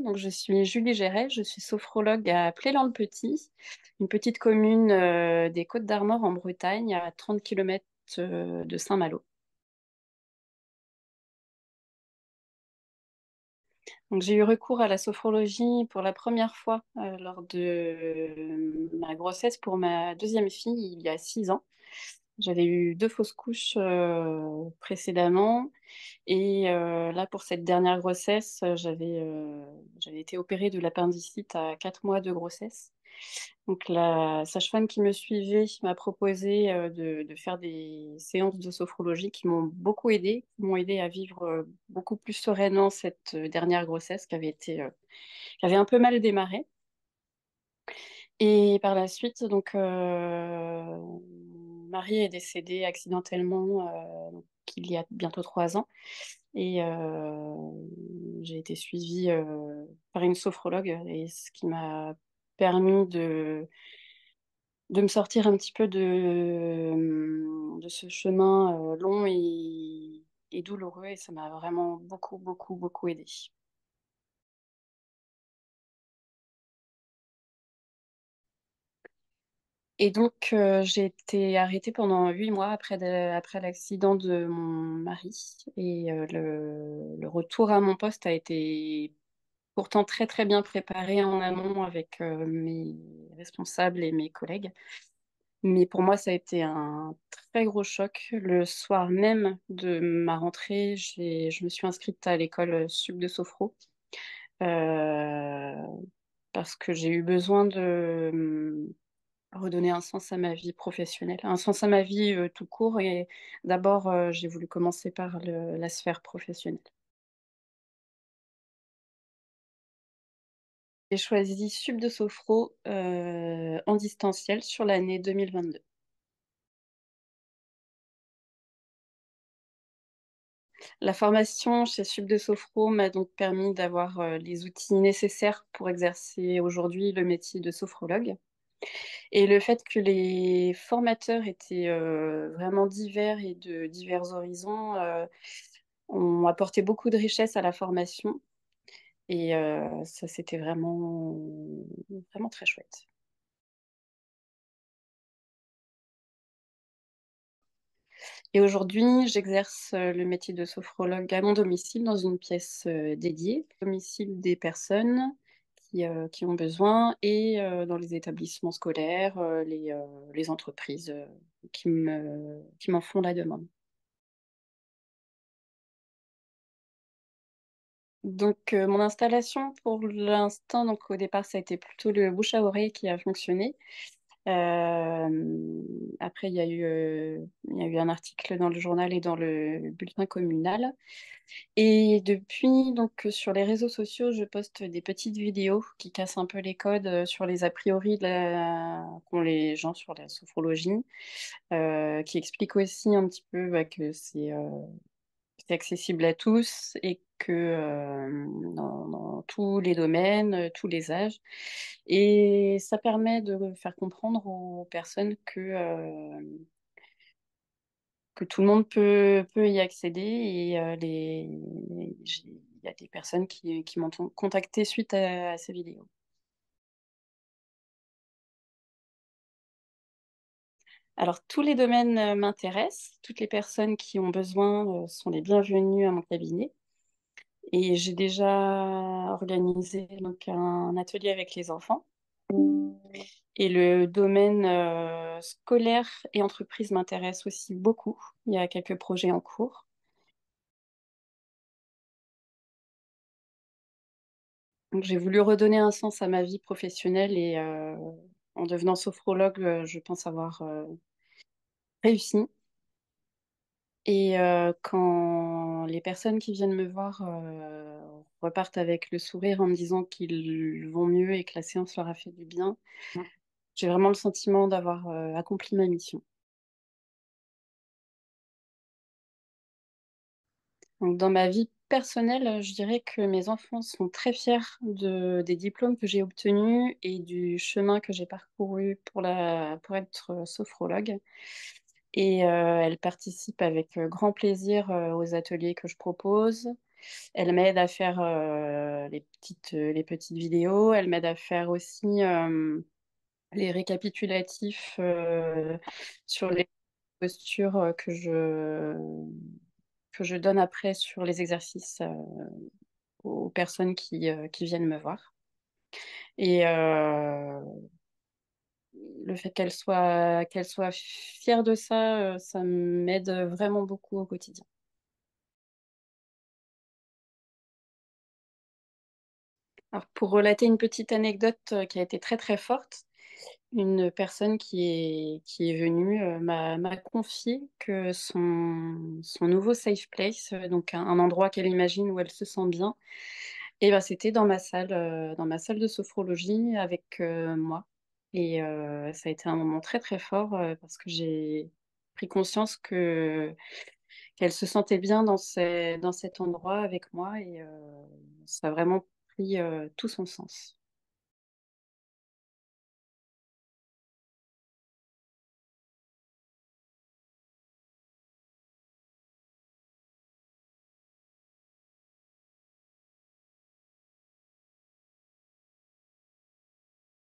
Donc, je suis Julie Géret, je suis sophrologue à Plélan-le-Petit, une petite commune des Côtes-d'Armor en Bretagne, à 30 km de Saint-Malo. Donc, j'ai eu recours à la sophrologie pour la première fois lors de ma grossesse pour ma deuxième fille il y a 6 ans. J'avais eu 2 fausses couches précédemment. Et là, pour cette dernière grossesse, j'avais été opérée de l'appendicite à 4 mois de grossesse. Donc la sage-femme qui me suivait m'a proposé de faire des séances de sophrologie qui m'ont beaucoup aidée, qui m'ont aidée à vivre beaucoup plus sereinement cette dernière grossesse qui avait un peu mal démarré. Et par la suite, donc, mon mari est décédé accidentellement donc, il y a bientôt 3 ans. Et j'ai été suivie par une sophrologue, et ce qui m'a permis de me sortir un petit peu de ce chemin long et douloureux. Et ça m'a vraiment beaucoup, beaucoup, beaucoup aidée. Et donc, j'ai été arrêtée pendant 8 mois après l'accident de mon mari. Et le retour à mon poste a été pourtant très très bien préparé en amont avec mes responsables et mes collègues. Mais pour moi, ça a été un très gros choc. Le soir même de ma rentrée, je me suis inscrite à l'école Sup de Sophro euh, parce que j'ai eu besoin de redonner un sens à ma vie professionnelle, un sens à ma vie tout court. Et d'abord, j'ai voulu commencer par la sphère professionnelle. J'ai choisi Sup de Sophro en distanciel sur l'année 2022. La formation chez Sup de Sophro m'a donc permis d'avoir les outils nécessaires pour exercer aujourd'hui le métier de sophrologue. Et le fait que les formateurs étaient vraiment divers et de divers horizons ont apporté beaucoup de richesse à la formation. Et ça, c'était vraiment, vraiment très chouette. Et aujourd'hui, j'exerce le métier de sophrologue à mon domicile dans une pièce dédiée, au domicile des personnes qui ont besoin et dans les établissements scolaires, les entreprises qui m'en font la demande. Donc, mon installation pour l'instant, donc au départ, ça a été plutôt le bouche à oreille qui a fonctionné. Après, il y a eu un article dans le journal et dans le bulletin communal. Et depuis, donc, sur les réseaux sociaux, je poste des petites vidéos qui cassent un peu les codes sur les a priori qu'ont les gens sur la sophrologie, qui expliquent aussi un petit peu bah, que c'est accessible à tous et que dans tous les domaines, tous les âges. Et ça permet de faire comprendre aux personnes que tout le monde peut y accéder. Et il y a des personnes qui m'ont contacté suite à ces vidéos. Alors, tous les domaines m'intéressent. Toutes les personnes qui ont besoin sont les bienvenues à mon cabinet. Et j'ai déjà organisé donc, un atelier avec les enfants. Et le domaine scolaire et entreprise m'intéresse aussi beaucoup. Il y a quelques projets en cours. Donc, j'ai voulu redonner un sens à ma vie professionnelle et en devenant sophrologue, je pense avoir réussi. Et quand les personnes qui viennent me voir repartent avec le sourire en me disant qu'ils vont mieux et que la séance leur a fait du bien, j'ai vraiment le sentiment d'avoir accompli ma mission. Donc, dans ma vie personnelle, je dirais que mes enfants sont très fiers des diplômes que j'ai obtenus et du chemin que j'ai parcouru pour être sophrologue. Et elles participent avec grand plaisir aux ateliers que je propose. Elle m'aide à faire les petites vidéos. Elle m'aide à faire aussi les récapitulatifs sur les postures que je donne après sur les exercices aux personnes qui viennent me voir. Et le fait qu'elle soit fière de ça, ça m'aide vraiment beaucoup au quotidien. Alors, pour relater une petite anecdote qui a été très très forte, une personne qui est venue m'a confié que son nouveau safe place, donc un endroit qu'elle imagine où elle se sent bien, et ben, c'était dans ma salle de sophrologie avec moi. Et ça a été un moment très très fort parce que j'ai pris conscience qu'elle se sentait bien dans cet endroit avec moi et ça a vraiment pris tout son sens.